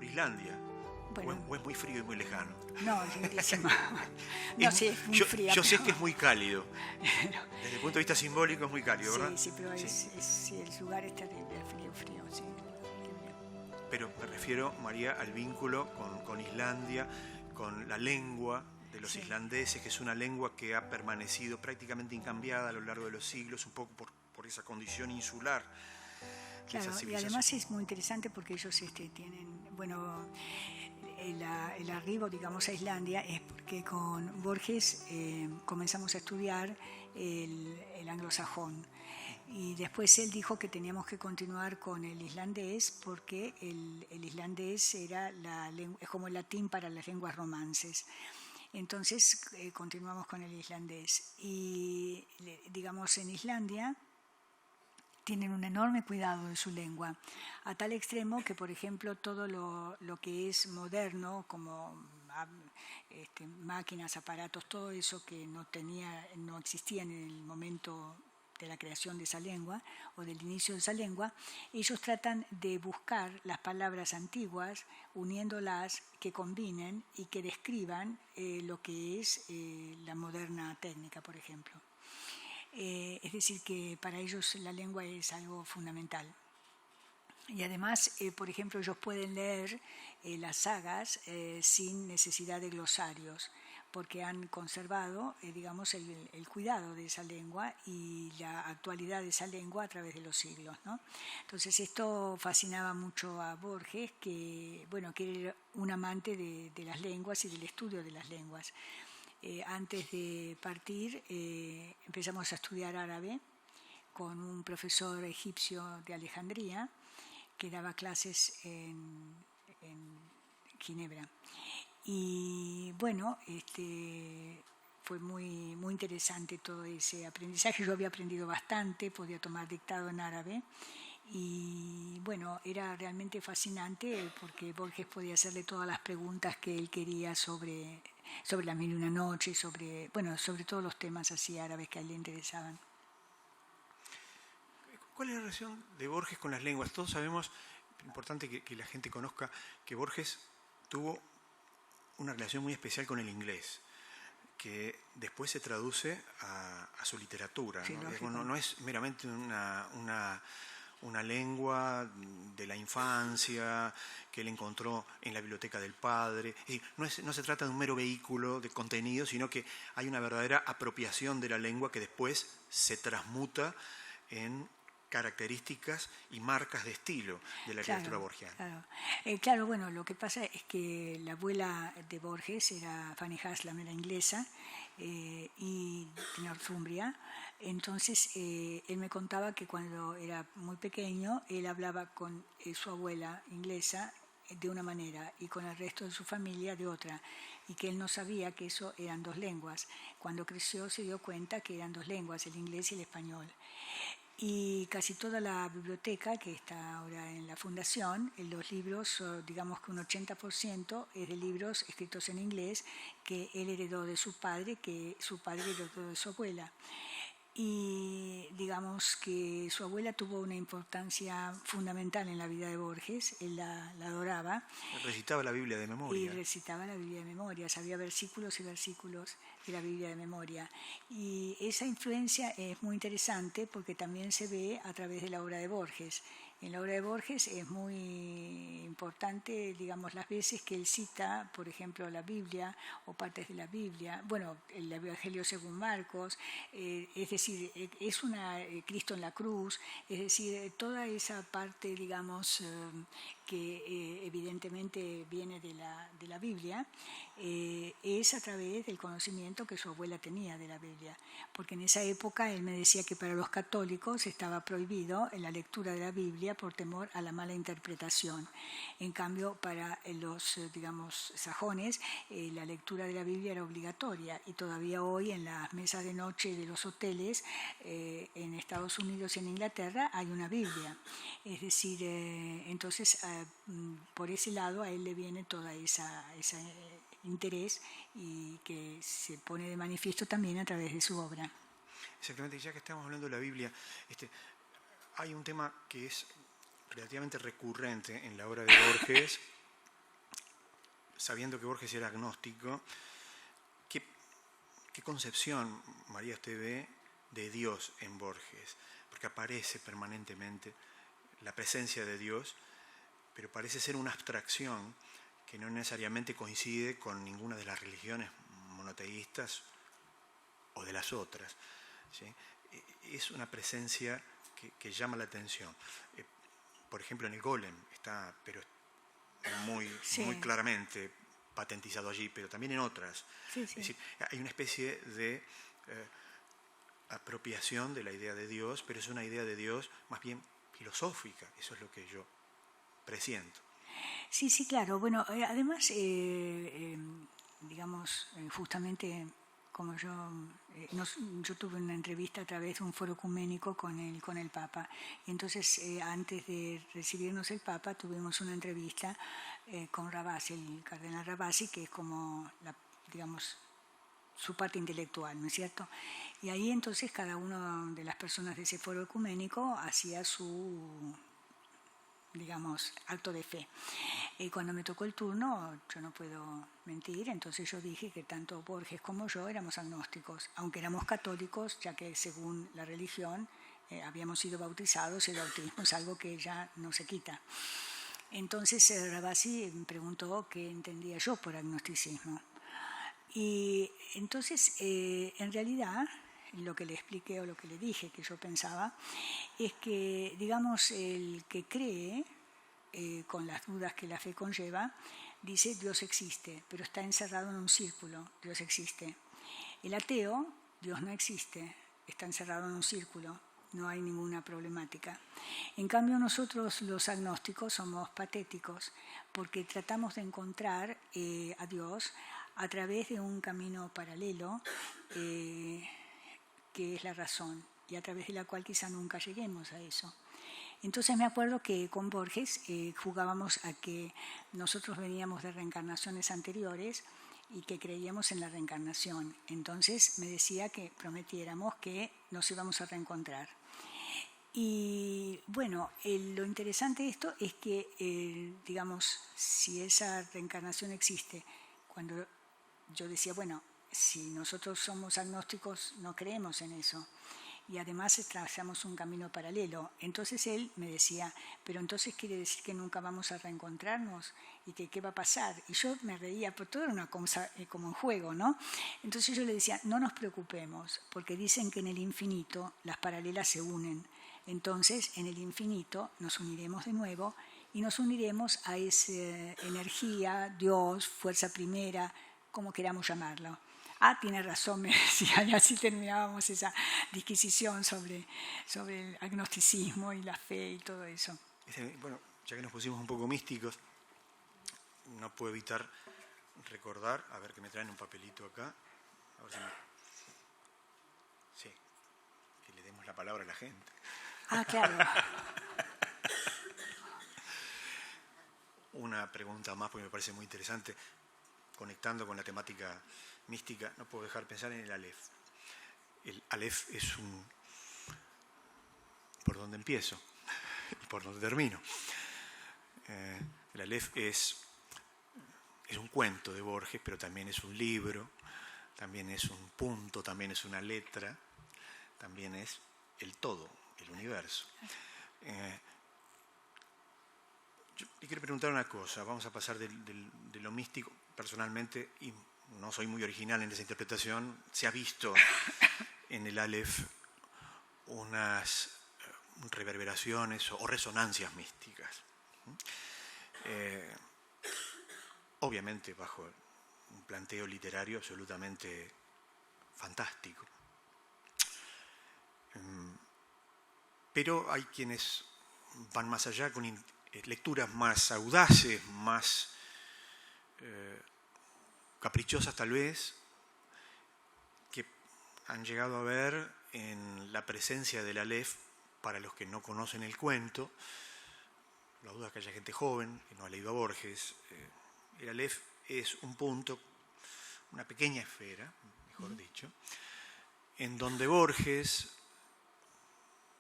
por Islandia. Bueno, O es muy frío y muy lejano. no, es lindísimo. No, sí, es muy fría. Yo sé que es muy cálido. Desde el punto de vista simbólico es muy cálido, ¿verdad? Sí, pero sí, el lugar es terrible, frío, sí. Pero me refiero, María, al vínculo con Islandia, con la lengua de los islandeses, que es una lengua que ha permanecido prácticamente incambiada a lo largo de los siglos, un poco por esa condición insular. Claro, y además es muy interesante porque ellos tienen, bueno, el arribo, digamos, a Islandia es porque con Borges comenzamos a estudiar el anglosajón. Y después él dijo que teníamos que continuar con el islandés porque el islandés era es como el latín para las lenguas romances. Entonces continuamos con el islandés. Y digamos, en Islandia tienen un enorme cuidado de su lengua, a tal extremo que, por ejemplo, todo lo que es moderno, como máquinas, aparatos, todo eso que no existía en el momento de la creación de esa lengua o del inicio de esa lengua, ellos tratan de buscar las palabras antiguas, uniéndolas, que combinen y que describan lo que es la moderna técnica, por ejemplo. Es decir, que para ellos la lengua es algo fundamental. Y además, por ejemplo, ellos pueden leer las sagas sin necesidad de glosarios, porque han conservado, digamos, el cuidado de esa lengua y la actualidad de esa lengua a través de los siglos, ¿no? Entonces, esto fascinaba mucho a Borges, que era un amante de las lenguas y del estudio de las lenguas. Antes de partir empezamos a estudiar árabe con un profesor egipcio de Alejandría que daba clases en Ginebra. Y bueno, fue muy, muy interesante todo ese aprendizaje. Yo había aprendido bastante, podía tomar dictado en árabe. Y bueno, era realmente fascinante porque Borges podía hacerle todas las preguntas que él quería sobre las mil y una noches, sobre todos los temas así árabes que a él le interesaban. ¿Cuál es la relación de Borges con las lenguas? Todos sabemos, importante que la gente conozca, que Borges tuvo una relación muy especial con el inglés, que después se traduce a su literatura. Sí, ¿no? No es meramente una lengua de la infancia que él encontró en la biblioteca del padre. No se trata de un mero vehículo de contenido, sino que hay una verdadera apropiación de la lengua que después se transmuta en características y marcas de estilo de la literatura borgiana. Claro, bueno, lo que pasa es que la abuela de Borges era Fanny Haslam, era inglesa y de Northumbria. Entonces él me contaba que cuando era muy pequeño él hablaba con su abuela inglesa de una manera y con el resto de su familia de otra, y que él no sabía que eso eran dos lenguas. Cuando creció se dio cuenta que eran dos lenguas, el inglés y el español. Y casi toda la biblioteca que está ahora en la fundación, los libros, digamos que un 80% es de libros escritos en inglés que él heredó de su padre, que su padre heredó de su abuela. Y digamos que su abuela tuvo una importancia fundamental en la vida de Borges, él la adoraba. Recitaba la Biblia de memoria. Y recitaba la Biblia de memoria, sabía versículos y versículos de la Biblia de memoria. Y esa influencia es muy interesante porque también se ve a través de la obra de Borges. En la obra de Borges es muy importante, digamos, las veces que él cita, por ejemplo, la Biblia o partes de la Biblia, bueno, el Evangelio según Marcos, es decir, es Cristo en la cruz, es decir, toda esa parte, digamos, que evidentemente viene de la Biblia, es a través del conocimiento que su abuela tenía de la Biblia, porque en esa época él me decía que para los católicos estaba prohibido la lectura de la Biblia por temor a la mala interpretación. En cambio, para los, digamos, sajones, la lectura de la Biblia era obligatoria, y todavía hoy en las mesas de noche de los hoteles en Estados Unidos y en Inglaterra hay una Biblia. Es decir, entonces por ese lado a él le viene toda ese interés, y que se pone de manifiesto también a través de su obra. Exactamente, ya que estamos hablando de la Biblia, hay un tema que es relativamente recurrente en la obra de Borges, sabiendo que Borges era agnóstico, ¿qué concepción, María, usted ve de Dios en Borges? Porque aparece permanentemente la presencia de Dios, pero parece ser una abstracción que no necesariamente coincide con ninguna de las religiones monoteístas o de las otras, ¿sí? Es una presencia que llama la atención. Por ejemplo, en el Golem está, pero muy claramente patentizado allí, pero también en otras. Sí, sí. Es decir, hay una especie de apropiación de la idea de Dios, pero es una idea de Dios más bien filosófica. Eso es lo que yo presiento. Sí, sí, claro. Bueno, además, digamos, justamente como yo tuve una entrevista a través de un foro ecuménico con el Papa. Y entonces, antes de recibirnos el Papa, tuvimos una entrevista con Ravasi, el cardenal Ravasi, que es como, digamos, su parte intelectual, ¿no es cierto? Y ahí entonces cada una de las personas de ese foro ecuménico hacía su, digamos, acto de fe. Y cuando me tocó el turno, yo no puedo mentir, entonces yo dije que tanto Borges como yo éramos agnósticos, aunque éramos católicos, ya que según la religión habíamos sido bautizados, el bautismo es algo que ya no se quita. Entonces Ravasi me preguntó qué entendía yo por agnosticismo. Y entonces, en realidad, lo que le expliqué o lo que le dije que yo pensaba es que, digamos, el que cree, con las dudas que la fe conlleva, dice Dios existe, pero está encerrado en un círculo, Dios existe. El ateo, Dios no existe, está encerrado en un círculo, no hay ninguna problemática. En cambio, nosotros los agnósticos somos patéticos porque tratamos de encontrar a Dios a través de un camino paralelo que es la razón y a través de la cual quizá nunca lleguemos a eso. Entonces me acuerdo que con Borges jugábamos a que nosotros veníamos de reencarnaciones anteriores y que creíamos en la reencarnación. Entonces me decía que prometiéramos que nos íbamos a reencontrar. Y bueno, lo interesante de esto es que, digamos, si esa reencarnación existe, cuando yo decía, bueno, si nosotros somos agnósticos no creemos en eso. Y además trazamos un camino paralelo. Entonces él me decía, pero entonces quiere decir que nunca vamos a reencontrarnos y que qué va a pasar. Y yo me reía, pero todo era una cosa como un juego, ¿no? Entonces yo le decía, no nos preocupemos, porque dicen que en el infinito las paralelas se unen. Entonces en el infinito nos uniremos de nuevo y nos uniremos a esa energía, Dios, fuerza primera, como queramos llamarlo. Ah, tiene razón, me decía, y así terminábamos esa disquisición sobre el agnosticismo y la fe y todo eso. Bueno, ya que nos pusimos un poco místicos, no puedo evitar recordar, a ver que me traen un papelito acá, a ver si sí, que le demos la palabra a la gente. Ah, claro. Una pregunta más, porque me parece muy interesante, conectando con la temática mística, no puedo dejar de pensar en el Aleph. El Aleph es un... ¿Por dónde empiezo? ¿Y por dónde termino? El Aleph es un cuento de Borges, pero también es un libro, también es un punto, también es una letra, también es el todo, el universo. Yo le quiero preguntar una cosa, vamos a pasar de lo místico, personalmente, y no soy muy original en esa interpretación, se ha visto en el Aleph unas reverberaciones o resonancias místicas. Obviamente bajo un planteo literario absolutamente fantástico. Pero hay quienes van más allá con lecturas más audaces, más caprichosas tal vez, que han llegado a ver en la presencia del Aleph, para los que no conocen el cuento, la duda es que haya gente joven que no ha leído a Borges, el Aleph es un punto, una pequeña esfera, mejor dicho, en donde Borges,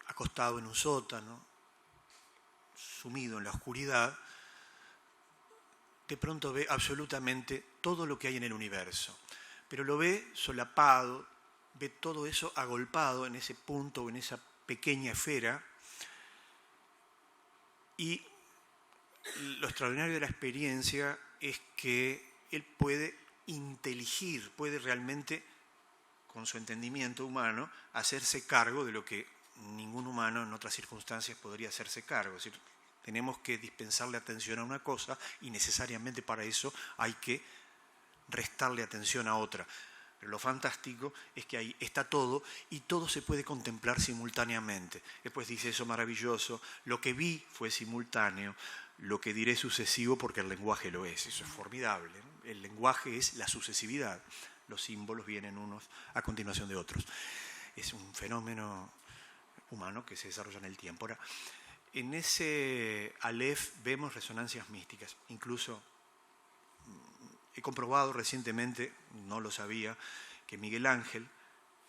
acostado en un sótano, sumido en la oscuridad, de pronto ve absolutamente todo lo que hay en el universo, pero lo ve solapado, ve todo eso agolpado en ese punto o en esa pequeña esfera, y lo extraordinario de la experiencia es que él puede inteligir, puede realmente, con su entendimiento humano, hacerse cargo de lo que ningún humano en otras circunstancias podría hacerse cargo. Es decir, tenemos que dispensarle atención a una cosa y necesariamente para eso hay que restarle atención a otra. Pero lo fantástico es que ahí está todo y todo se puede contemplar simultáneamente. Después dice eso maravilloso: lo que vi fue simultáneo, lo que diré sucesivo porque el lenguaje lo es. Eso es formidable, ¿no? El lenguaje es la sucesividad. Los símbolos vienen unos a continuación de otros. Es un fenómeno humano que se desarrolla en el tiempo. Ahora, en ese Aleph vemos resonancias místicas. Incluso he comprobado recientemente, no lo sabía, que Miguel Ángel,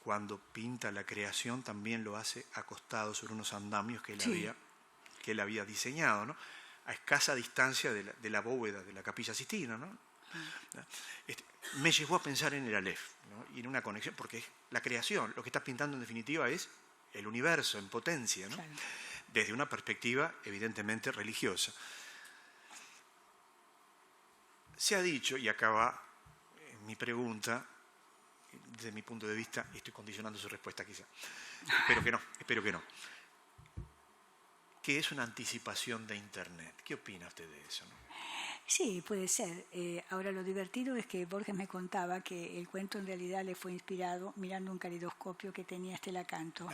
cuando pinta la creación, también lo hace acostado sobre unos andamios que él había diseñado, ¿no? A escasa distancia de la bóveda de la Capilla Sistina, ¿no? Me llevó a pensar en el Aleph, ¿no? Y en una conexión, porque es la creación, lo que está pintando en definitiva es el universo en potencia, ¿no? Claro. Desde una perspectiva evidentemente religiosa. Se ha dicho, y acaba mi pregunta, desde mi punto de vista, y estoy condicionando su respuesta quizá, espero que no, que es una anticipación de Internet. ¿Qué opina usted de eso, no? Sí, puede ser. Ahora, lo divertido es que Borges me contaba que el cuento en realidad le fue inspirado mirando un caleidoscopio que tenía Stella Canto.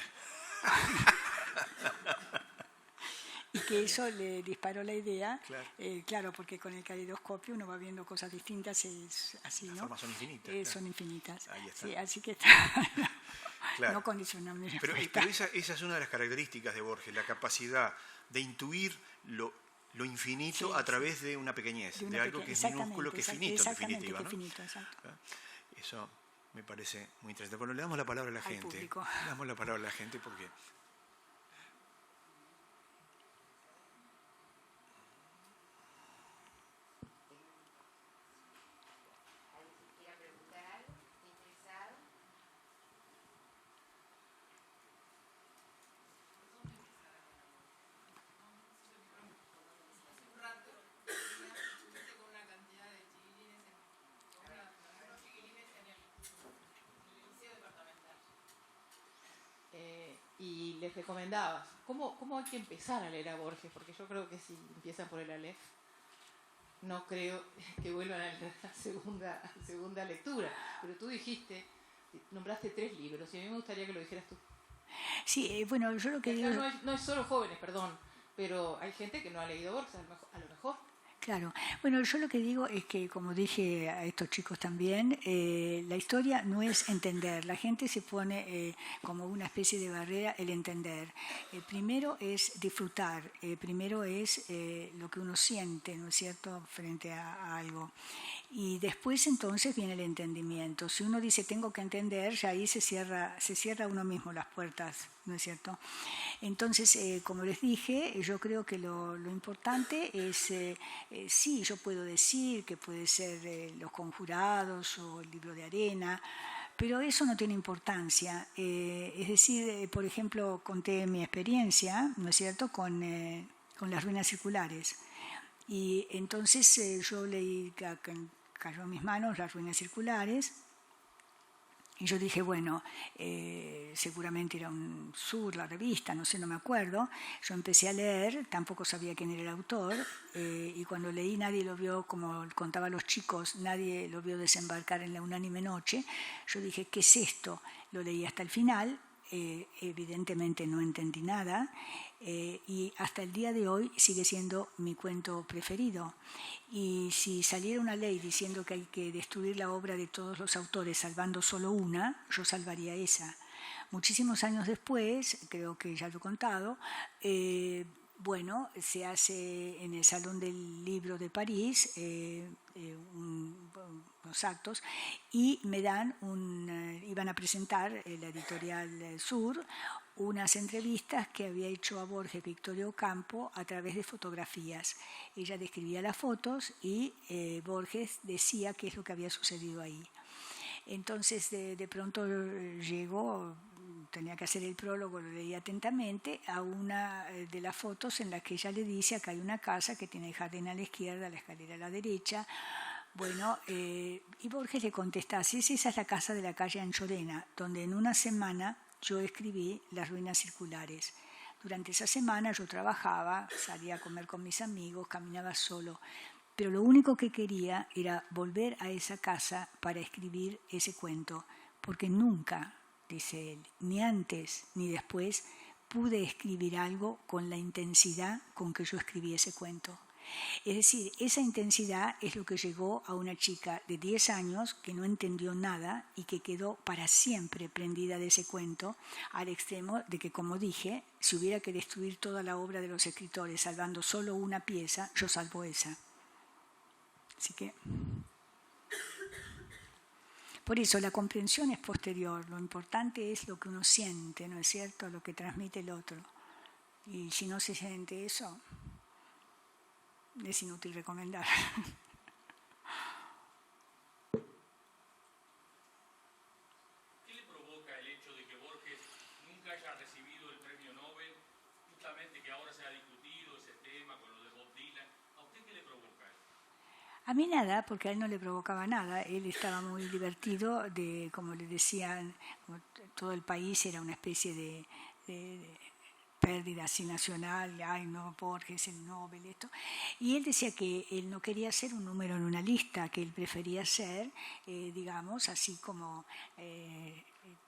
Y que eso le disparó la idea, claro, porque con el caleidoscopio uno va viendo cosas distintas, es así, ¿no? Las formas son infinitas. Son infinitas. Ahí está. Sí, así que claro. No condiciona mi pero respuesta. esa es una de las características de Borges, la capacidad de intuir lo infinito a través de una pequeñez, de algo que es minúsculo, que es finito, en definitiva, ¿no? Finito, exacto. Eso me parece muy interesante. Bueno, le damos la palabra a la gente. Público. Le damos la palabra a la gente porque... Y les recomendabas, ¿cómo hay que empezar a leer a Borges? Porque yo creo que si empiezan por el Aleph, no creo que vuelvan a la segunda lectura. Pero tú nombraste 3 libros, y a mí me gustaría que lo dijeras tú. Sí, bueno, yo lo que digo... No es solo jóvenes, perdón, pero hay gente que no ha leído Borges, a lo mejor. Claro. Bueno, yo lo que digo es que, como dije a estos chicos también, la historia no es entender. La gente se pone como una especie de barrera el entender. Primero es disfrutar, primero es lo que uno siente, ¿no es cierto?, frente a algo. Y después entonces viene el entendimiento. Si uno dice tengo que entender, ya ahí se cierra uno mismo las puertas, ¿no es cierto? Entonces, como les dije, yo creo que lo importante es, sí, yo puedo decir que puede ser Los Conjurados o El Libro de Arena, pero eso no tiene importancia. Es decir, por ejemplo, conté mi experiencia, ¿no es cierto?, con Las Ruinas Circulares. Y entonces yo leí, cayó en mis manos Las Ruinas Circulares, y yo dije, bueno, seguramente era un Sur, la revista, no sé, no me acuerdo. Yo empecé a leer, tampoco sabía quién era el autor, y cuando leí nadie lo vio, como contaba a los chicos, nadie lo vio desembarcar en la unánime noche. Yo dije, ¿qué es esto? Lo leí hasta el final, evidentemente no entendí nada, y hasta el día de hoy sigue siendo mi cuento preferido. Y si saliera una ley diciendo que hay que destruir la obra de todos los autores salvando solo una, yo salvaría esa. Muchísimos años después, creo que ya lo he contado, bueno, se hace en el Salón del Libro de París unos actos, y me dan iban a presentar la editorial Sur unas entrevistas que había hecho a Borges Victoria Ocampo a través de fotografías. Ella describía las fotos y Borges decía qué es lo que había sucedido ahí. Entonces de pronto llegó, tenía que hacer el prólogo, lo leí atentamente, a una de las fotos en la que ella le dice: acá hay una casa que tiene el jardín a la izquierda, la escalera a la derecha. Bueno, y Borges le contesta: sí, esa es la casa de la calle Anchorena, donde en una semana yo escribí Las ruinas circulares. Durante esa semana yo trabajaba, salía a comer con mis amigos, caminaba solo, pero lo único que quería era volver a esa casa para escribir ese cuento, porque nunca, dice él, ni antes ni después, pude escribir algo con la intensidad con que yo escribí ese cuento. Es decir, esa intensidad es lo que llegó a una chica de 10 años que no entendió nada y que quedó para siempre prendida de ese cuento, al extremo de que, como dije, si hubiera que destruir toda la obra de los escritores salvando solo una pieza, yo salvo esa. Así que, por eso la comprensión es posterior, lo importante es lo que uno siente, ¿no es cierto?, lo que transmite el otro. Y si no se siente eso, es inútil recomendar. ¿Qué le provoca el hecho de que Borges nunca haya recibido el premio Nobel, justamente que ahora se ha discutido ese tema con lo de Bob Dylan? ¿A usted qué le provoca? A mí nada, porque a él no le provocaba nada. Él estaba muy divertido, como le decían, como todo el país era una especie de pérdida así nacional, ay no, Borges, el Nobel, esto. Y él decía que él no quería ser un número en una lista, que él prefería ser, digamos, así como,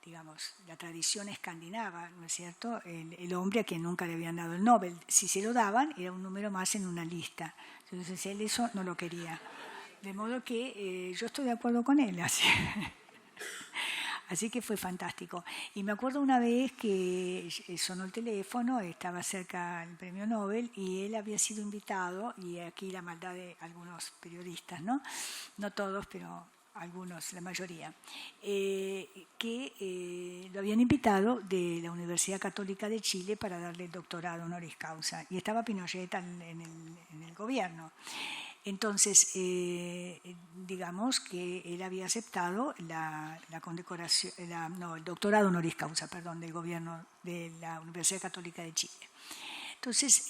digamos, la tradición escandinava, ¿no es cierto? El hombre a quien nunca le habían dado el Nobel. Si se lo daban, era un número más en una lista. Entonces él eso no lo quería. De modo que yo estoy de acuerdo con él, así. Así que fue fantástico. Y me acuerdo una vez que sonó el teléfono, estaba cerca el premio Nobel y él había sido invitado, y aquí la maldad de algunos periodistas, ¿no? No todos, pero algunos, la mayoría, que lo habían invitado de la Universidad Católica de Chile para darle el doctorado honoris causa. Y estaba Pinochet en el gobierno. Entonces, digamos que él había aceptado la condecoración, el doctorado honoris causa, perdón, del gobierno de la Universidad Católica de Chile. Entonces,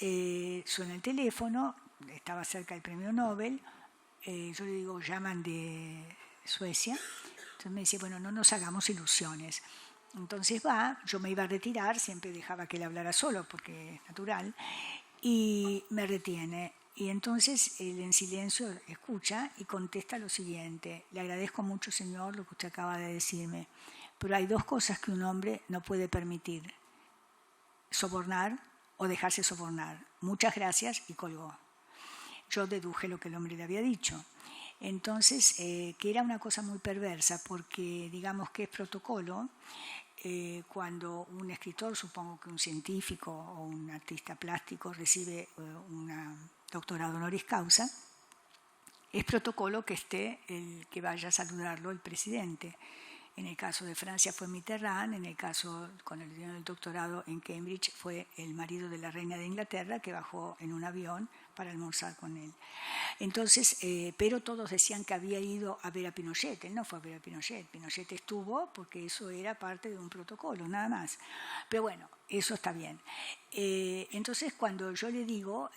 suena el teléfono, estaba cerca del premio Nobel, yo le digo, llaman de Suecia, entonces me dice, bueno, no nos hagamos ilusiones. Entonces yo me iba a retirar, siempre dejaba que él hablara solo, porque es natural, y me retiene. Y entonces él en silencio escucha y contesta lo siguiente: le agradezco mucho, señor, lo que usted acaba de decirme, pero hay dos cosas que un hombre no puede permitir: sobornar o dejarse sobornar. Muchas gracias, y colgó. Yo deduje lo que el hombre le había dicho. Entonces, que era una cosa muy perversa, porque digamos que es protocolo. Cuando un escritor, supongo que un científico o un artista plástico recibe una doctorado honoris causa, es protocolo que esté el que vaya a saludarlo el presidente. En el caso de Francia fue Mitterrand, en el caso con el del doctorado en Cambridge fue el marido de la reina de Inglaterra, que bajó en un avión para almorzar con él. Entonces, pero todos decían que había ido a ver a Pinochet. Él no fue a ver a Pinochet. Pinochet estuvo porque eso era parte de un protocolo, nada más. Pero bueno, eso está bien. Entonces, cuando yo le digo,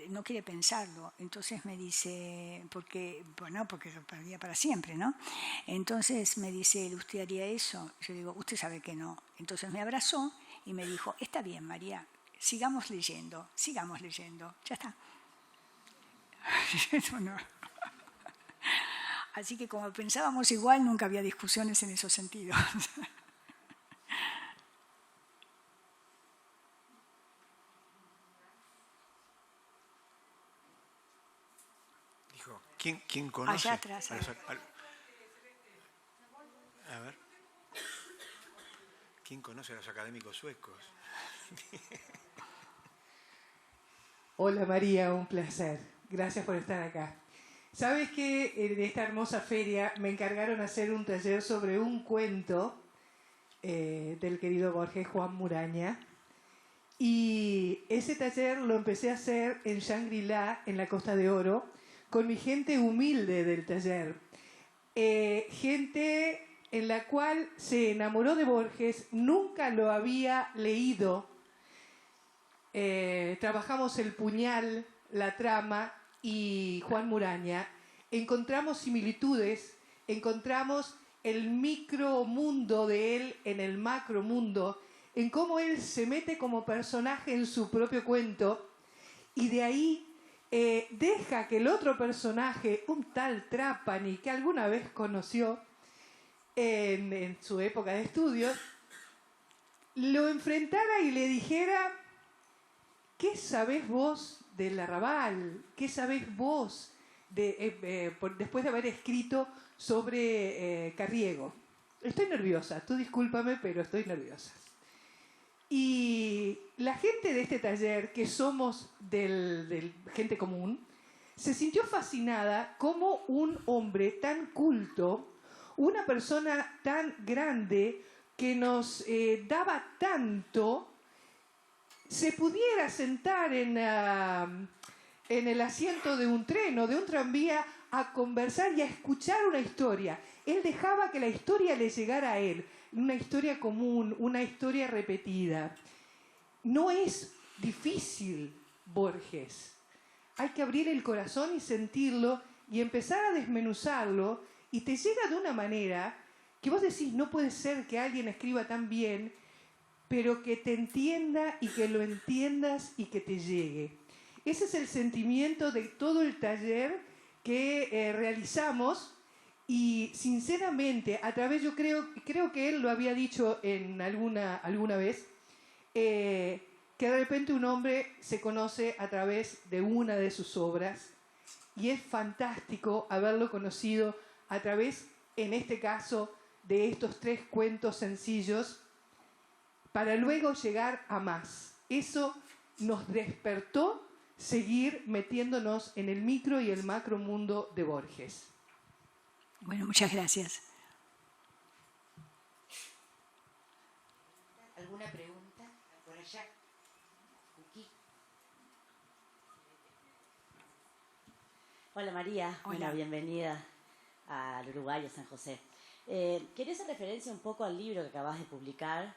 no quiere pensarlo. Entonces me dice, porque lo perdía para siempre, ¿no? Entonces me dice, ¿usted haría eso? Yo digo, usted sabe que no. Entonces me abrazó y me dijo, está bien, María, sigamos leyendo, ya está. No. Así que como pensábamos igual, nunca había discusiones en esos sentidos. Dijo, ¿quién conoce? Allá atrás. A ver. ¿Quién conoce a los académicos suecos? Hola María, un placer. Gracias por estar acá. ¿Sabes que en esta hermosa feria me encargaron hacer un taller sobre un cuento del querido Borges, Juan Muraña. Y ese taller lo empecé a hacer en Shangri-La, en la Costa de Oro, con mi gente humilde del taller. Gente en la cual se enamoró de Borges, nunca lo había leído. Trabajamos el puñal, la trama y Juan Muraña. Encontramos similitudes, encontramos el micromundo de él en el macromundo, en cómo él se mete como personaje en su propio cuento y de ahí deja que el otro personaje, un tal Trapani, que alguna vez conoció en su época de estudios, lo enfrentara y le dijera: ¿qué sabés vos del Arrabal? ¿Qué sabés vos después de haber escrito sobre Carriego? Estoy nerviosa, tú discúlpame, pero estoy nerviosa. Y la gente de este taller, que somos del gente común, se sintió fascinada como un hombre tan culto, una persona tan grande que nos daba tanto, se pudiera sentar en el asiento de un tren o de un tranvía a conversar y a escuchar una historia. Él dejaba que la historia le llegara a él, una historia común, una historia repetida. No es difícil, Borges. Hay que abrir el corazón y sentirlo y empezar a desmenuzarlo, y te llega de una manera que vos decís: no puede ser que alguien escriba tan bien, pero que te entienda y que lo entiendas y que te llegue. Ese es el sentimiento de todo el taller que realizamos. Y sinceramente, a través, yo creo que él lo había dicho en alguna vez, que de repente un hombre se conoce a través de una de sus obras, y es fantástico haberlo conocido a través, en este caso, de estos 3 cuentos sencillos, para luego llegar a más. Eso nos despertó seguir metiéndonos en el micro y el macro mundo de Borges. Bueno, muchas gracias. ¿Alguna pregunta? Por allá. Aquí. Hola María. Hola. Bueno, bienvenida al Uruguay, a San José. Quería hacer referencia un poco al libro que acabas de publicar,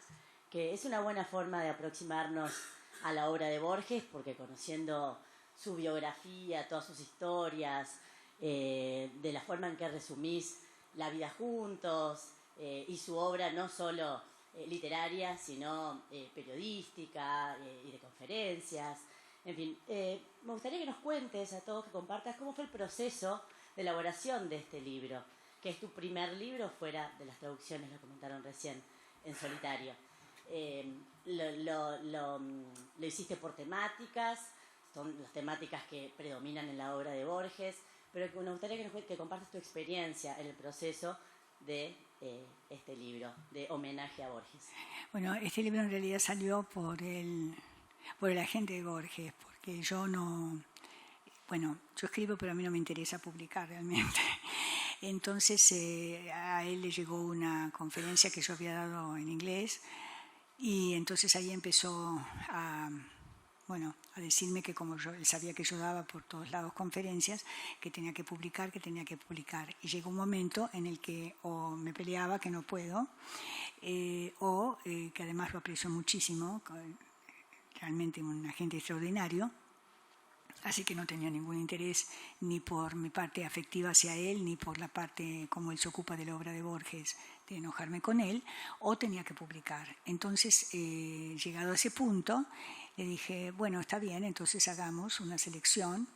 que es una buena forma de aproximarnos a la obra de Borges, porque conociendo su biografía, todas sus historias, de la forma en que resumís la vida juntos y su obra no solo literaria, sino periodística y de conferencias. En fin, me gustaría que nos cuentes a todos, que compartas cómo fue el proceso de elaboración de este libro, que es tu primer libro fuera de las traducciones, lo comentaron recién, en solitario. Lo hiciste por temáticas, son las temáticas que predominan en la obra de Borges, pero me gustaría que compartas tu experiencia en el proceso de este libro, de homenaje a Borges. Bueno, este libro en realidad salió por el agente de Borges, porque yo no... Bueno, yo escribo, pero a mí no me interesa publicar realmente. Entonces a él le llegó una conferencia que yo había dado en inglés, y entonces ahí empezó a decirme que como él sabía que yo daba por todos lados conferencias, que tenía que publicar. Y llegó un momento en el que o me peleaba que no puedo, o que además lo aprecio muchísimo, realmente un agente extraordinario, así que no tenía ningún interés ni por mi parte afectiva hacia él, ni por la parte como él se ocupa de la obra de Borges, de enojarme con él, o tenía que publicar. Entonces, llegado a ese punto, le dije, bueno, está bien, entonces hagamos una selección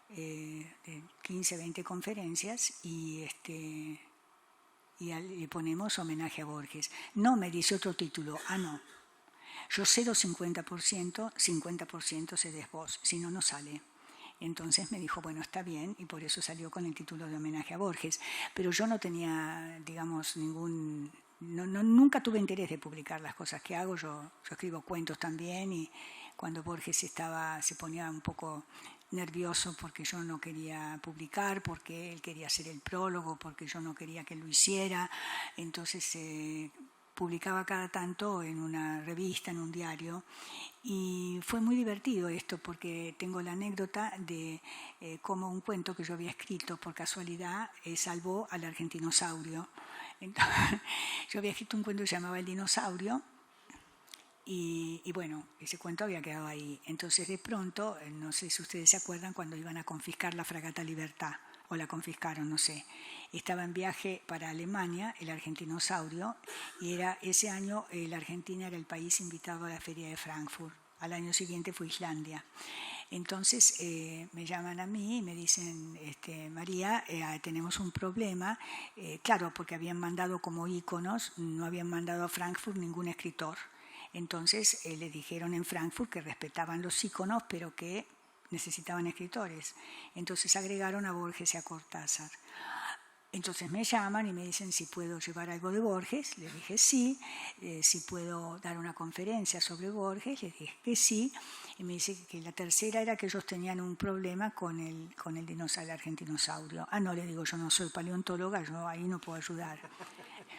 de 15, 20 conferencias y le ponemos homenaje a Borges. No, me dice otro título. No. Yo cedo 50%, 50% cedes vos, si no, no sale. Entonces me dijo, bueno, está bien, y por eso salió con el título de homenaje a Borges. Pero yo no tenía, digamos, nunca tuve interés de publicar las cosas que hago. Yo escribo cuentos también, y cuando Borges se ponía un poco nervioso porque yo no quería publicar, porque él quería hacer el prólogo, porque yo no quería que él lo hiciera. Entonces publicaba cada tanto en una revista, en un diario, y fue muy divertido esto porque tengo la anécdota de cómo un cuento que yo había escrito por casualidad salvó al argentinosaurio. Entonces, yo había escrito un cuento que se llamaba El dinosaurio y bueno, ese cuento había quedado ahí. Entonces de pronto, no sé si ustedes se acuerdan cuando iban a confiscar la fragata Libertad, o la confiscaron, no sé. Estaba en viaje para Alemania, el argentinosaurio, y ese año la Argentina era el país invitado a la Feria de Frankfurt. Al año siguiente fue Islandia. Entonces me llaman a mí y me dicen, María, tenemos un problema. Claro, porque habían mandado como íconos, no habían mandado a Frankfurt ningún escritor. Entonces le dijeron en Frankfurt que respetaban los íconos, pero que necesitaban escritores. Entonces agregaron a Borges y a Cortázar. Entonces me llaman y me dicen si puedo llevar algo de Borges. Les dije sí. Si puedo dar una conferencia sobre Borges. Les dije que sí. Y me dice que la tercera era que ellos tenían un problema con el argentinosaurio. No, le digo, yo no soy paleontóloga, yo ahí no puedo ayudar.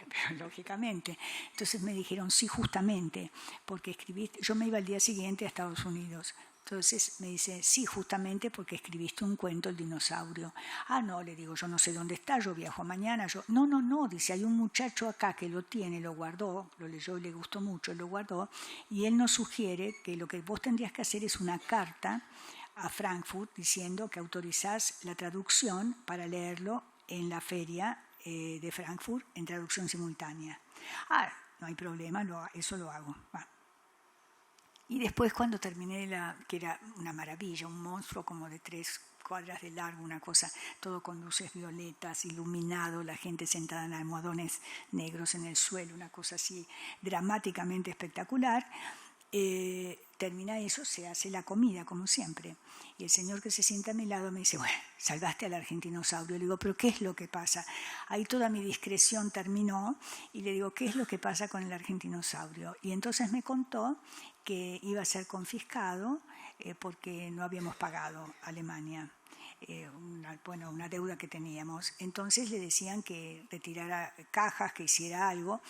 Pero, lógicamente. Entonces me dijeron sí, justamente, porque escribiste. Yo me iba al día siguiente a Estados Unidos. Entonces me dice, sí, justamente porque escribiste un cuento, El dinosaurio. No, le digo, yo no sé dónde está, yo viajo mañana. No, dice, hay un muchacho acá que lo tiene, lo guardó, lo leyó y le gustó mucho, lo guardó, y él nos sugiere que lo que vos tendrías que hacer es una carta a Frankfurt diciendo que autorizás la traducción para leerlo en la feria de Frankfurt en traducción simultánea. No hay problema, eso lo hago. Y después cuando terminé, que era una maravilla, un monstruo como de 3 cuadras de largo, una cosa, todo con luces violetas, iluminado, la gente sentada en almohadones negros en el suelo, una cosa así dramáticamente espectacular. Termina eso, se hace la comida, como siempre. Y el señor que se sienta a mi lado me dice, bueno, salvaste al argentinosaurio. Le digo, ¿pero qué es lo que pasa? Ahí toda mi discreción terminó y le digo, ¿qué es lo que pasa con el argentinosaurio? Y entonces me contó que iba a ser confiscado porque no habíamos pagado a Alemania. Una deuda que teníamos. Entonces le decían que retirara cajas, que hiciera algo,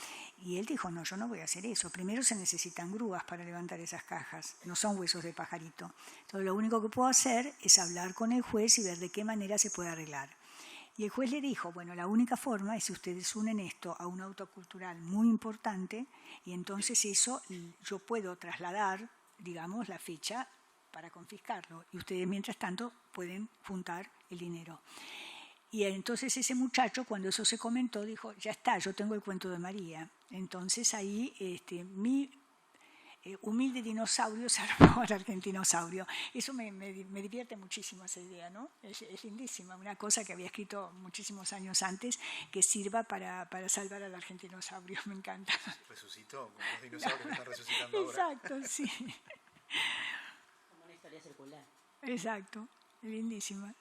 y él dijo, no, yo no voy a hacer eso. Primero se necesitan grúas para levantar esas cajas, no son huesos de pajarito. Entonces lo único que puedo hacer es hablar con el juez y ver de qué manera se puede arreglar. Y el juez le dijo, bueno, la única forma es si ustedes unen esto a un auto cultural muy importante, y entonces eso yo puedo trasladar, digamos, la fecha para confiscarlo, y ustedes mientras tanto pueden juntar el dinero. Y entonces ese muchacho, cuando eso se comentó, dijo, ya está, yo tengo el cuento de María. Entonces ahí mi humilde dinosaurio salvó al argentinosaurio. Eso me divierte muchísimo esa idea, ¿no? Es lindísima, una cosa que había escrito muchísimos años antes que sirva para salvar al argentinosaurio, me encanta. Resucitó, como los dinosaurios que están resucitando ahora. Exacto, sí. Historia circular. Exacto, lindísima.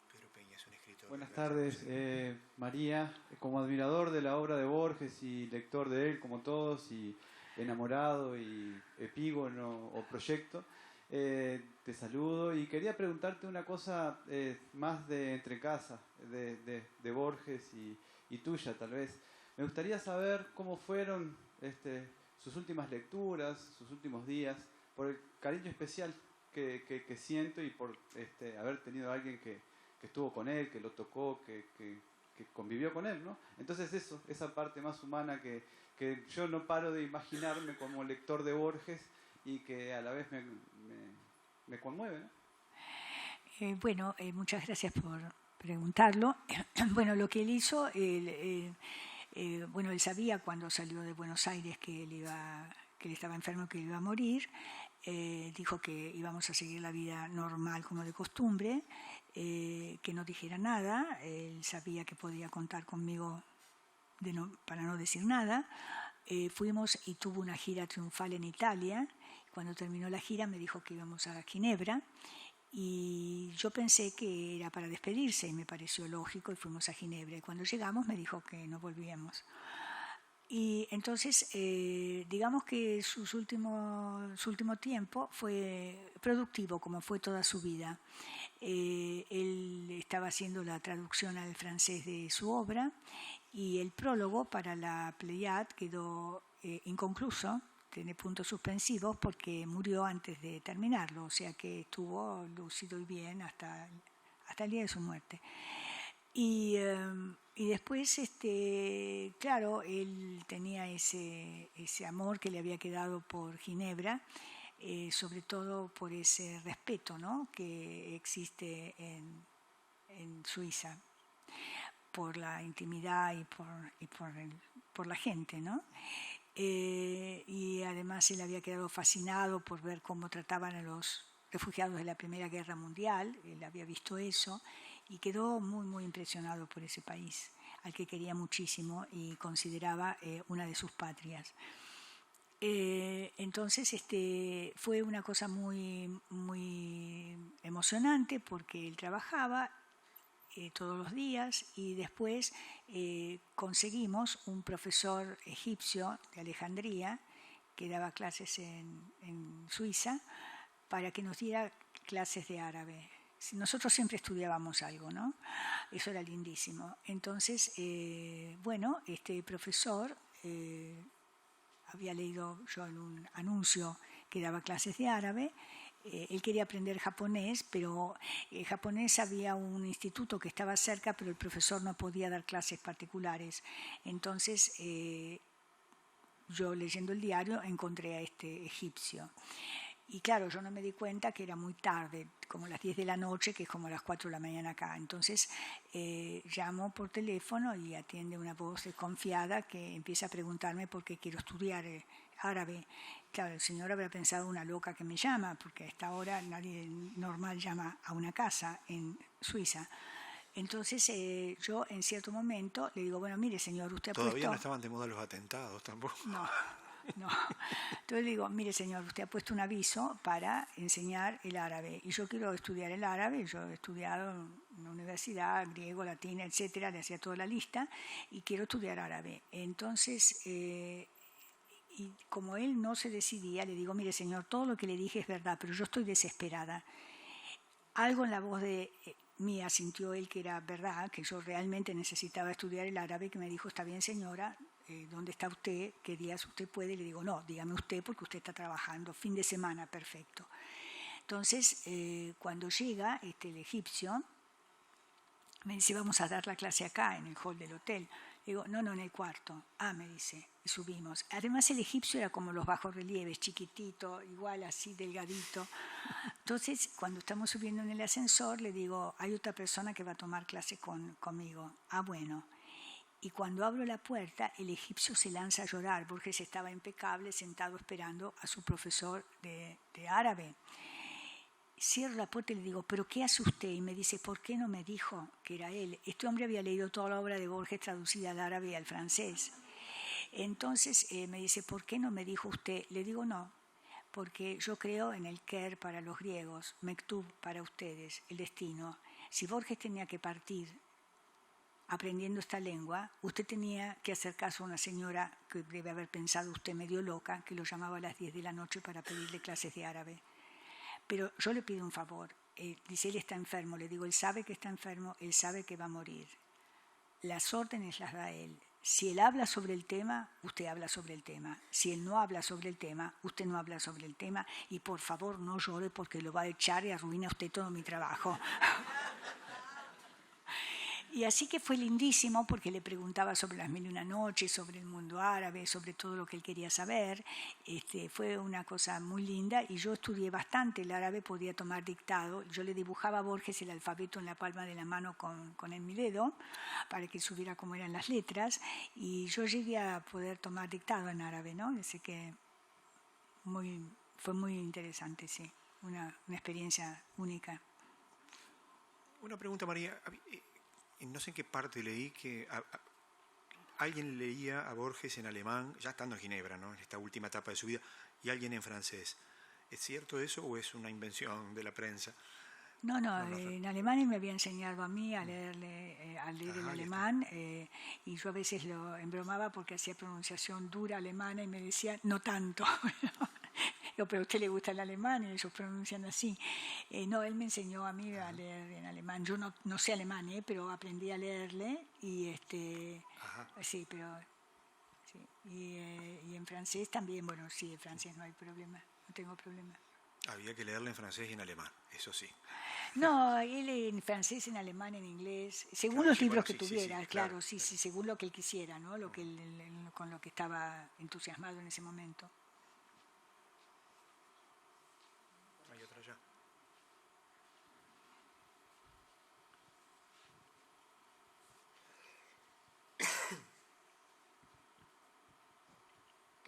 Pedro Peña es un escritor. Buenas tardes, María. Como admirador de la obra de Borges y lector de él, como todos, y enamorado y epígono o proyecto, te saludo y quería preguntarte una cosa más de entre casa, de Borges y tuya tal vez. Me gustaría saber cómo fueron sus últimas lecturas, sus últimos días, por el cariño especial que siento y por haber tenido a alguien que estuvo con él, que lo tocó, que convivió con él, ¿no? Entonces eso, esa parte más humana que yo no paro de imaginarme como lector de Borges y que a la vez me conmueve, ¿no? Muchas gracias por preguntarlo. Bueno, lo que él hizo, él sabía cuando salió de Buenos Aires que él estaba enfermo, que él iba a morir. Dijo que íbamos a seguir la vida normal como de costumbre, que no dijera nada. Él sabía que podía contar conmigo para no decir nada. Fuimos y tuvo una gira triunfal en Italia. Cuando terminó la gira me dijo que íbamos a Ginebra Y yo pensé que era para despedirse y me pareció lógico y fuimos a Ginebra. Y cuando llegamos me dijo que no volvíamos. Y entonces, digamos que su último tiempo fue productivo, como fue toda su vida. Él estaba haciendo la traducción al francés de su obra y el prólogo para la Pléiade quedó inconcluso, tiene puntos suspensivos porque murió antes de terminarlo, o sea que estuvo lúcido y bien hasta el día de su muerte. Y después, claro, él tenía ese amor que le había quedado por Ginebra, sobre todo por ese respeto, ¿no?, que existe en Suiza, por la intimidad y por la gente, ¿no? Y además él había quedado fascinado por ver cómo trataban a los refugiados de la Primera Guerra Mundial, él había visto eso, y quedó muy, muy impresionado por ese país, al que quería muchísimo y consideraba una de sus patrias. Entonces fue una cosa muy, muy emocionante porque él trabajaba todos los días y después conseguimos un profesor egipcio de Alejandría que daba clases en Suiza para que nos diera clases de árabe. Nosotros siempre estudiábamos algo, ¿no? Eso era lindísimo. Entonces, bueno, este profesor había leído yo en un anuncio que daba clases de árabe. Él quería aprender japonés, pero japonés había un instituto que estaba cerca, pero el profesor no podía dar clases particulares. Entonces, yo leyendo el diario encontré a este egipcio. Y claro, yo no me di cuenta que era muy tarde, como las 10 de la noche, que es como las 4 de la mañana acá. Entonces llamo por teléfono y atiende una voz desconfiada que empieza a preguntarme por qué quiero estudiar árabe. Claro, el señor habrá pensado una loca que me llama, porque a esta hora nadie normal llama a una casa en Suiza. Entonces yo en cierto momento le digo, bueno, mire señor, usted ha puesto... Todavía no estaban de moda los atentados tampoco. No. Entonces le digo, mire señor, usted ha puesto un aviso para enseñar el árabe y yo quiero estudiar el árabe. Yo he estudiado en la universidad, griego, latín, etcétera, le hacía toda la lista y quiero estudiar árabe. Entonces, y como él no se decidía, le digo, mire señor, todo lo que le dije es verdad, pero yo estoy desesperada. Algo en la voz de mía sintió él que era verdad, que yo realmente necesitaba estudiar el árabe, que me dijo, está bien señora, ¿dónde está usted? ¿Qué días usted puede? Le digo, no, dígame usted porque usted está trabajando, fin de semana, perfecto. Entonces, cuando llega el egipcio, me dice, vamos a dar la clase acá, en el hall del hotel. Le digo, no, en el cuarto. Ah, me dice, y subimos. Además, el egipcio era como los bajorrelieves, chiquitito, igual así, delgadito. Entonces, cuando estamos subiendo en el ascensor, le digo, hay otra persona que va a tomar clase conmigo. Ah, bueno. Y cuando abro la puerta, el egipcio se lanza a llorar. Borges estaba impecable, sentado esperando a su profesor de árabe. Cierro la puerta y le digo, ¿pero qué hace usted? Y me dice, ¿por qué no me dijo que era él? Este hombre había leído toda la obra de Borges traducida al árabe y al francés. Entonces me dice, ¿por qué no me dijo usted? Le digo, no, porque yo creo en el Ker para los griegos, Mektub para ustedes, el destino. Si Borges tenía que partir aprendiendo esta lengua, usted tenía que hacer caso a una señora que debe haber pensado usted medio loca, que lo llamaba a las 10 de la noche para pedirle clases de árabe. Pero yo le pido un favor. Dice, él está enfermo. Le digo, él sabe que está enfermo, él sabe que va a morir. Las órdenes las da él. Si él habla sobre el tema, usted habla sobre el tema. Si él no habla sobre el tema, usted no habla sobre el tema. Y por favor no llore porque lo va a echar y arruina usted todo mi trabajo. Y así que fue lindísimo porque le preguntaba sobre las 1001 noches, sobre el mundo árabe, sobre todo lo que él quería saber. Fue una cosa muy linda y yo estudié bastante el árabe, podía tomar dictado. Yo le dibujaba a Borges el alfabeto en la palma de la mano con mi dedo para que supiera cómo eran las letras y yo llegué a poder tomar dictado en árabe, ¿no? Así que fue muy interesante, sí, una experiencia única. Una pregunta, María. No sé en qué parte leí que alguien leía a Borges en alemán, ya estando en Ginebra, ¿no?, en esta última etapa de su vida, y alguien en francés. ¿Es cierto eso o es una invención de la prensa? No, No, no, en alemán me había enseñado a mí a leer el alemán y yo a veces lo embromaba porque hacía pronunciación dura alemana y me decía, no tanto. Digo, pero a usted le gusta el alemán y ellos pronuncian así. No, él me enseñó a mí a leer en alemán. Yo no sé alemán, pero aprendí a leerle y sí, pero sí. Y en francés también, bueno, sí, en francés no hay problema, no tengo problema. Había que leerle en francés y en alemán, eso sí. No, él en francés, en alemán, en inglés, según Claro, los sí, libros bueno, que sí, tuviera, claro, claro, sí, según lo que él quisiera, ¿no? Lo que con lo que estaba entusiasmado en ese momento. Hay otra allá.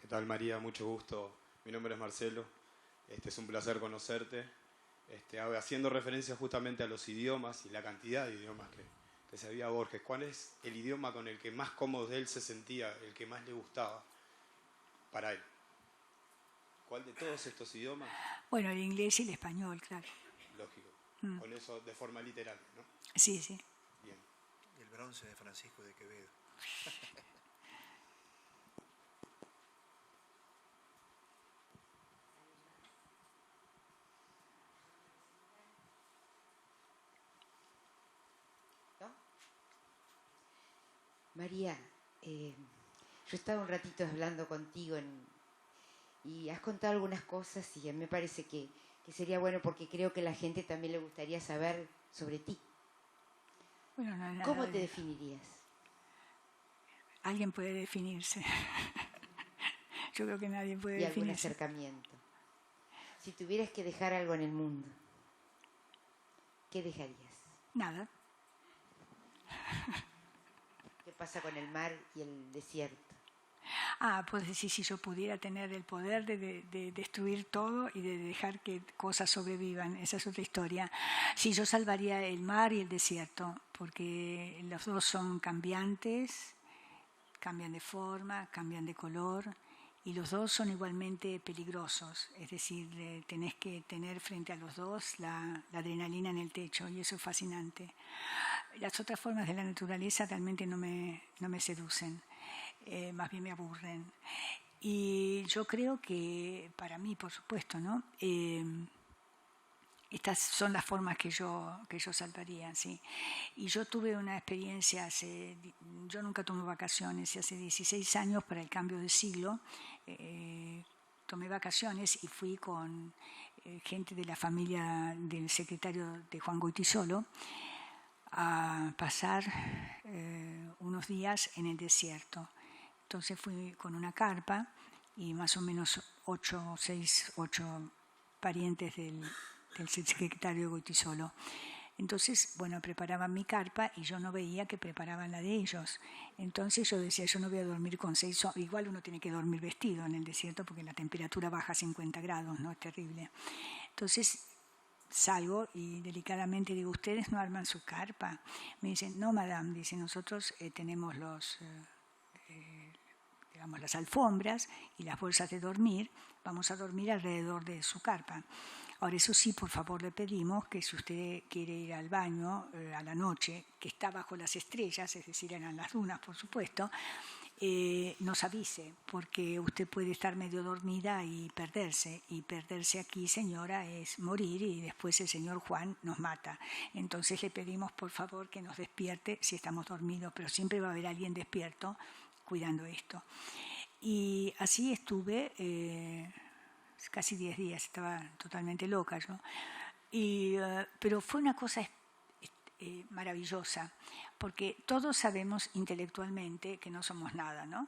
¿Qué tal, María? Mucho gusto. Mi nombre es Marcelo. Es un placer conocerte. Haciendo referencia justamente a los idiomas y la cantidad de idiomas que sabía Borges, ¿cuál es el idioma con el que más cómodo él se sentía, el que más le gustaba para él? ¿Cuál de todos estos idiomas? Bueno, el inglés y el español, claro. Lógico. Con eso de forma literal, ¿no? Sí, sí. Bien. Y el bronce de Francisco de Quevedo. María, yo estaba un ratito hablando contigo y has contado algunas cosas y me parece que sería bueno porque creo que a la gente también le gustaría saber sobre ti. Bueno, no, ¿Cómo te definirías? Alguien puede definirse. Yo creo que nadie puede Y algún definirse. acercamiento. Si tuvieras que dejar algo en el mundo, ¿qué dejarías? Nada. ¿Qué pasa con el mar y el desierto? Pues decir, si yo pudiera tener el poder de destruir todo y de dejar que cosas sobrevivan, esa es otra historia. Sí, yo salvaría el mar y el desierto, porque los dos son cambiantes, cambian de forma, cambian de color, y los dos son igualmente peligrosos. Es decir, tenés que tener frente a los dos la adrenalina en el techo, y eso es fascinante. Las otras formas de la naturaleza realmente no me seducen. Más bien me aburren. Y yo creo que para mí, por supuesto, ¿no? Estas son las formas que yo salvaría, ¿sí? Y yo tuve una experiencia yo nunca tomo vacaciones, y hace 16 años, para el cambio de siglo, tomé vacaciones y fui con gente de la familia del secretario de Juan Goytisolo a pasar unos días en el desierto. Entonces fui con una carpa y más o menos 8 parientes del secretario de Goytisolo. Entonces, bueno, preparaban mi carpa y yo no veía que preparaban la de ellos. Entonces yo decía, yo no voy a dormir con 6 hombres. Igual uno tiene que dormir vestido en el desierto porque la temperatura baja a 50 grados, ¿no? Es terrible. Entonces salgo y delicadamente digo, ¿ustedes no arman su carpa? Me dicen, no, madame, dice, nosotros tenemos digamos, las alfombras y las bolsas de dormir, vamos a dormir alrededor de su carpa. Ahora, eso sí, por favor, le pedimos que si usted quiere ir al baño a la noche, que está bajo las estrellas, es decir, eran las dunas, por supuesto, nos avise, porque usted puede estar medio dormida y perderse aquí, señora, es morir y después el señor Juan nos mata. Entonces le pedimos, por favor, que nos despierte si estamos dormidos, pero siempre va a haber alguien despierto cuidando esto. Y así estuve casi 10 días, estaba totalmente loca yo. Pero fue una cosa maravillosa, porque todos sabemos intelectualmente que no somos nada, ¿no?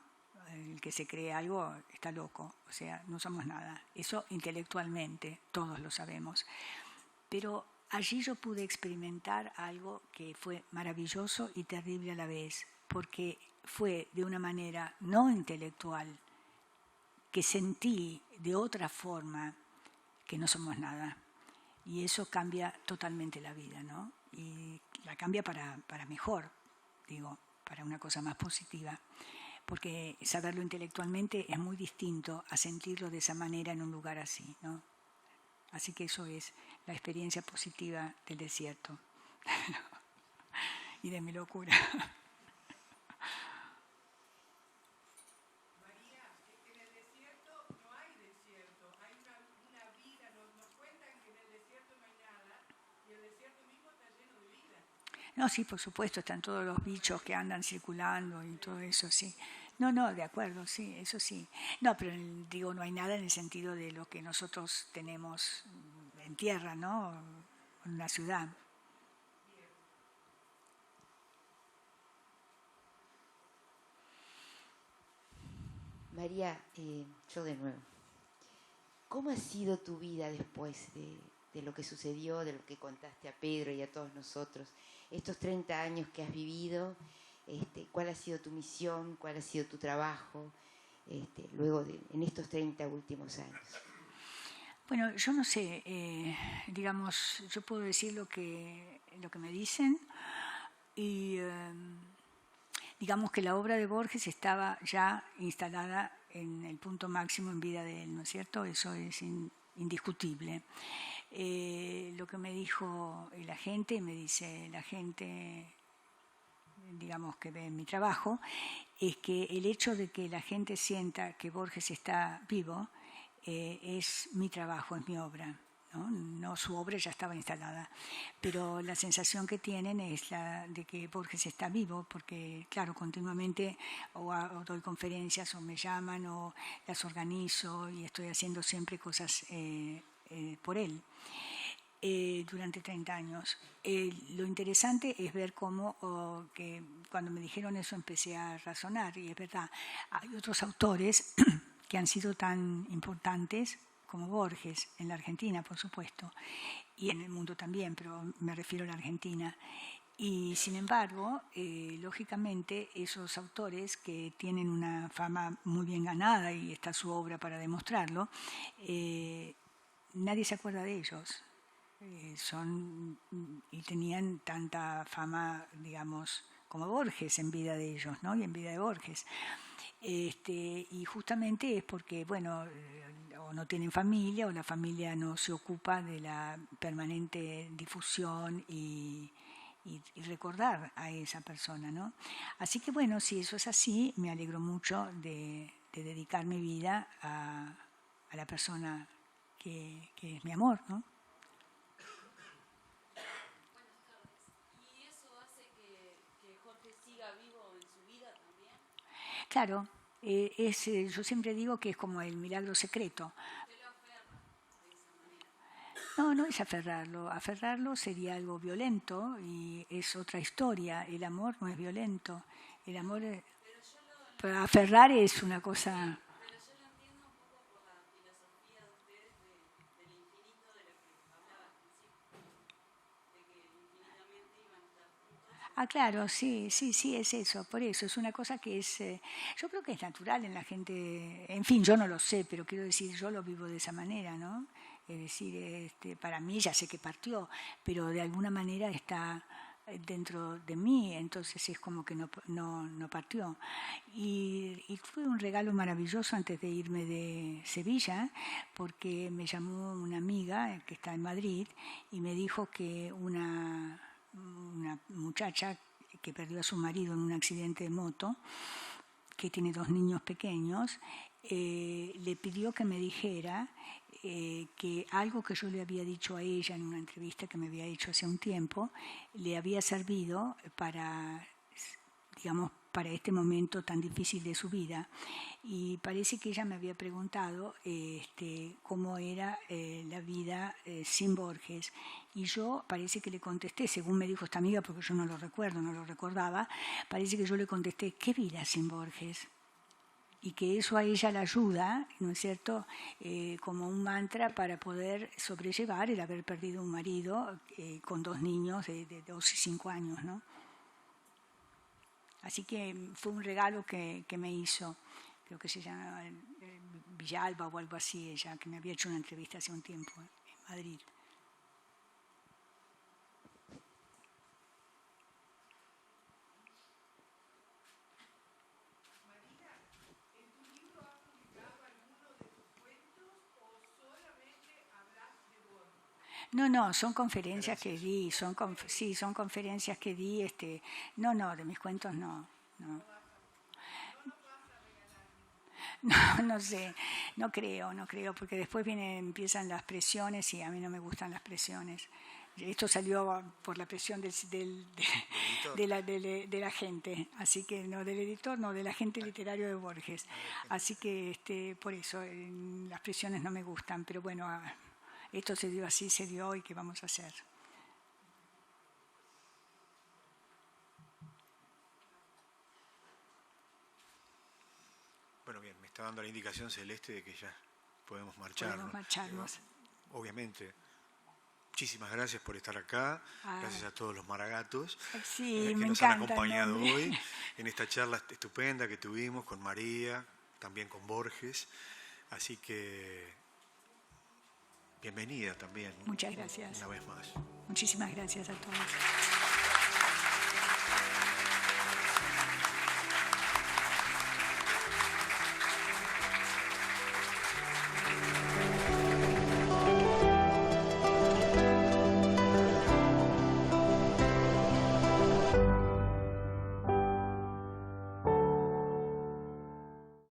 El que se cree algo está loco, o sea, no somos nada. Eso intelectualmente, todos lo sabemos. Pero allí yo pude experimentar algo que fue maravilloso y terrible a la vez, porque fue de una manera no intelectual que sentí de otra forma que no somos nada. Y eso cambia totalmente la vida, ¿no? Y la cambia para mejor, digo, para una cosa más positiva. Porque saberlo intelectualmente es muy distinto a sentirlo de esa manera en un lugar así, ¿no? Así que eso es la experiencia positiva del desierto y de mi locura. No, sí, por supuesto, están todos los bichos que andan circulando y todo eso, sí. No, de acuerdo, sí, eso sí. No, pero digo, no hay nada en el sentido de lo que nosotros tenemos en tierra, ¿no? En una ciudad. María, yo de nuevo. ¿Cómo ha sido tu vida después de lo que sucedió, de lo que contaste a Pedro y a todos nosotros? Estos 30 años que has vivido, ¿cuál ha sido tu misión? ¿Cuál ha sido tu trabajo? Luego en estos 30 últimos años. Bueno, yo no sé, digamos, yo puedo decir lo que me dicen y digamos que la obra de Borges estaba ya instalada en el punto máximo en vida de él, ¿no es cierto? Eso es indiscutible. Lo que me dijo la gente, digamos, que ve mi trabajo, es que el hecho de que la gente sienta que Borges está vivo es mi trabajo, es mi obra. No, su obra ya estaba instalada, pero la sensación que tienen es la de que Borges está vivo, porque claro, continuamente o doy conferencias o me llaman o las organizo y estoy haciendo siempre cosas por él durante 30 años. Lo interesante es ver cómo que cuando me dijeron eso empecé a razonar, y es verdad, hay otros autores que han sido tan importantes como Borges, en la Argentina, por supuesto, y en el mundo también, pero me refiero a la Argentina. Y sin embargo, lógicamente, esos autores que tienen una fama muy bien ganada, y está su obra para demostrarlo, nadie se acuerda de ellos. Y tenían tanta fama, digamos, como Borges en vida de ellos, ¿no? Y en vida de Borges. Y justamente es porque, bueno, o no tienen familia o la familia no se ocupa de la permanente difusión y recordar a esa persona, ¿no? Así que, bueno, si eso es así, me alegro mucho de dedicar mi vida a la persona que es mi amor, ¿no? Claro, yo siempre digo que es como el milagro secreto. No es aferrarlo. Aferrarlo sería algo violento y es otra historia. El amor no es violento. El amor es... Pero aferrar es una cosa... Ah, claro, sí, es eso, por eso, es una cosa que es, yo creo que es natural en la gente, en fin, yo no lo sé, pero quiero decir, yo lo vivo de esa manera, ¿no? Es decir, para mí ya sé que partió, pero de alguna manera está dentro de mí, entonces es como que no partió. Y fue un regalo maravilloso antes de irme de Sevilla, porque me llamó una amiga que está en Madrid y me dijo que una muchacha que perdió a su marido en un accidente de moto, que tiene 2 niños pequeños, le pidió que me dijera que algo que yo le había dicho a ella en una entrevista que me había hecho hace un tiempo, le había servido para, digamos, para este momento tan difícil de su vida. Y parece que ella me había preguntado cómo era la vida sin Borges. Y yo parece que le contesté, según me dijo esta amiga, porque yo no lo recuerdo, no lo recordaba, parece que yo le contesté, ¿qué vida sin Borges? Y que eso a ella la ayuda, ¿no es cierto?, como un mantra para poder sobrellevar el haber perdido un marido con 2 niños de 2 y 5 años, ¿no? Así que fue un regalo que me hizo, creo que se llama Villalba o algo así, ella, que me había hecho una entrevista hace un tiempo en Madrid. No, son conferencias que di, son conferencias que di, no, de mis cuentos no. No sé, no creo, porque después empiezan las presiones y a mí no me gustan las presiones. Esto salió por la presión de la gente, así que no del editor, no del agente literario de Borges. Así que por eso las presiones no me gustan, pero bueno, esto se dio así, se dio y ¿qué vamos a hacer? Bueno, bien, me está dando la indicación Celeste de que ya podemos marcharnos. Podemos marcharnos. Obviamente, muchísimas gracias por estar acá. Gracias a todos los maragatos sí, que nos han acompañado hoy en esta charla estupenda que tuvimos con María, también con Borges. Así que, bienvenida también. Muchas gracias. Una vez más. Muchísimas gracias a todos.